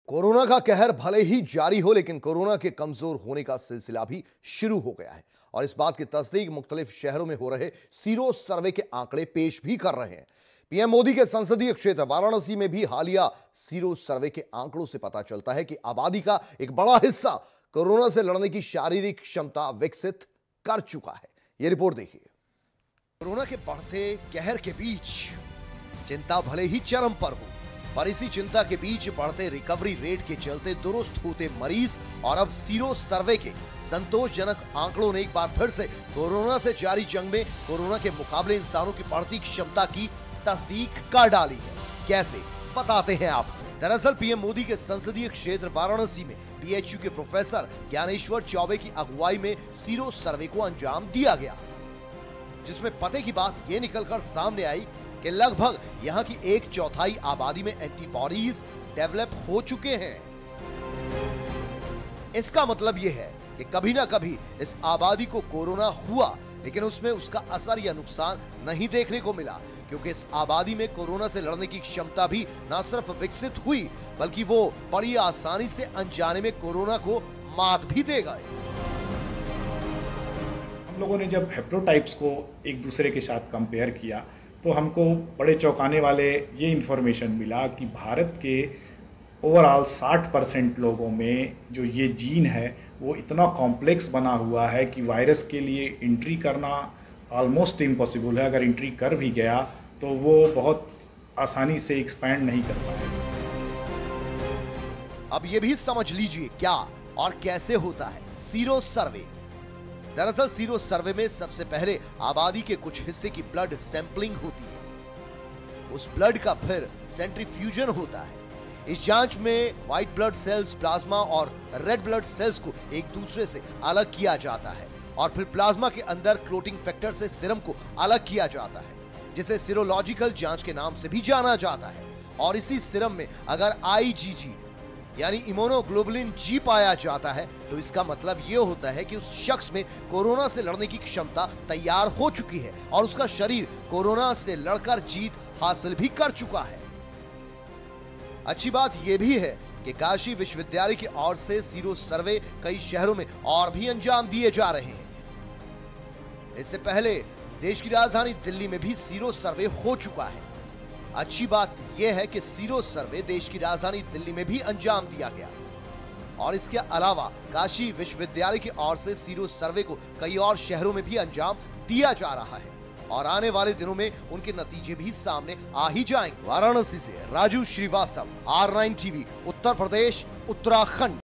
Corona का कहर भले ही जारी हो, लेकिन कोरोना के कमजोर होने का सिलसिला भी शुरू हो गया है और इस बात की तस्दीक मुख्तलिफ शहरों में हो रहे सीरो सर्वे के आंकड़े पेश भी कर रहे हैं। पीएम मोदी के संसदीय क्षेत्र वाराणसी में भी हालिया सीरो सर्वे के आंकड़ों से पता चलता है कि आबादी का एक बड़ा हिस्सा कोरोना से लड़ने की शारीरिक क्षमता विकसित कर चुका है। यह रिपोर्ट देखिए। कोरोना के बढ़ते कहर के बीच चिंता भले ही चरम पर हो, पर इसी चिंता के बीच बढ़ते रिकवरी रेट के चलते दुरुस्त होते मरीज और अब सीरो सर्वे के संतोषजनक आंकड़ों ने एक बार फिर से कोरोना से जारी जंग में कोरोना के मुकाबले इंसानों की बढ़ती क्षमता की तस्दीक कर डाली है। कैसे, बताते हैं आपको। दरअसल पीएम मोदी के संसदीय क्षेत्र वाराणसी में बीएचयू के प्रोफेसर ज्ञानेश्वर चौबे की अगुवाई में सीरो सर्वे को अंजाम दिया गया, जिसमें पते की बात यह निकलकर सामने आई कि लगभग यहां की 1/4 आबादी में एंटीबॉडीज डेवलप हो चुके हैं। इसका मतलब यह है कि कभी ना कभी इस आबादी को कोरोना हुआ, लेकिन उसमें उसका असर या नुकसान नहीं देखने को मिला, क्योंकि इस आबादी में कोरोना से लड़ने की क्षमता भी न सिर्फ विकसित हुई, बल्कि वो बड़ी आसानी से अनजाने में कोरोना को मात भी दे गए। हम लोगों ने जब हेप्टोटाइप्स को एक दूसरे के साथ कंपेयर किया तो हमको बड़े चौंकाने वाले ये इन्फॉर्मेशन मिला कि भारत के ओवरऑल 60% लोगों में जो ये जीन है वो इतना कॉम्प्लेक्स बना हुआ है कि वायरस के लिए एंट्री करना ऑलमोस्ट इम्पॉसिबल है। अगर एंट्री कर भी गया तो वो बहुत आसानी से एक्सपैंड नहीं कर पाएगा। अब ये भी समझ लीजिए क्या और कैसे होता है सीरो सर्वे। दरअसल सीरो सर्वे में सबसे पहले आबादी के कुछ हिस्से की ब्लड सैंपलिंग होती है। उस ब्लड का फिर सेंट्रीफ्यूजन होता है। इस जांच में व्हाइट ब्लड सेल्स, प्लाज्मा और रेड ब्लड सेल्स को एक दूसरे से अलग किया जाता है और फिर प्लाज्मा के अंदर क्लोटिंग फैक्टर से सीरम को अलग किया जाता है, जिसे सीरोलॉजिकल जांच के नाम से भी जाना जाता है। और इसी सीरम में अगर IgG यानी इम्यूनोग्लोबुलिन जी पाया जाता है तो इसका मतलब यह होता है कि उस शख्स में कोरोना से लड़ने की क्षमता तैयार हो चुकी है और उसका शरीर कोरोना से लड़कर जीत हासिल भी कर चुका है। अच्छी बात यह भी है कि काशी विश्वविद्यालय की ओर से सीरो सर्वे कई शहरों में और भी अंजाम दिए जा रहे हैं। इससे पहले देश की राजधानी दिल्ली में भी सीरो सर्वे हो चुका है। अच्छी बात यह है कि सीरो सर्वे देश की राजधानी दिल्ली में भी अंजाम दिया गया और इसके अलावा काशी विश्वविद्यालय की ओर से सीरो सर्वे को कई और शहरों में भी अंजाम दिया जा रहा है और आने वाले दिनों में उनके नतीजे भी सामने आ ही जाएंगे। वाराणसी से राजू श्रीवास्तव, R9 TV, उत्तर प्रदेश, उत्तराखंड।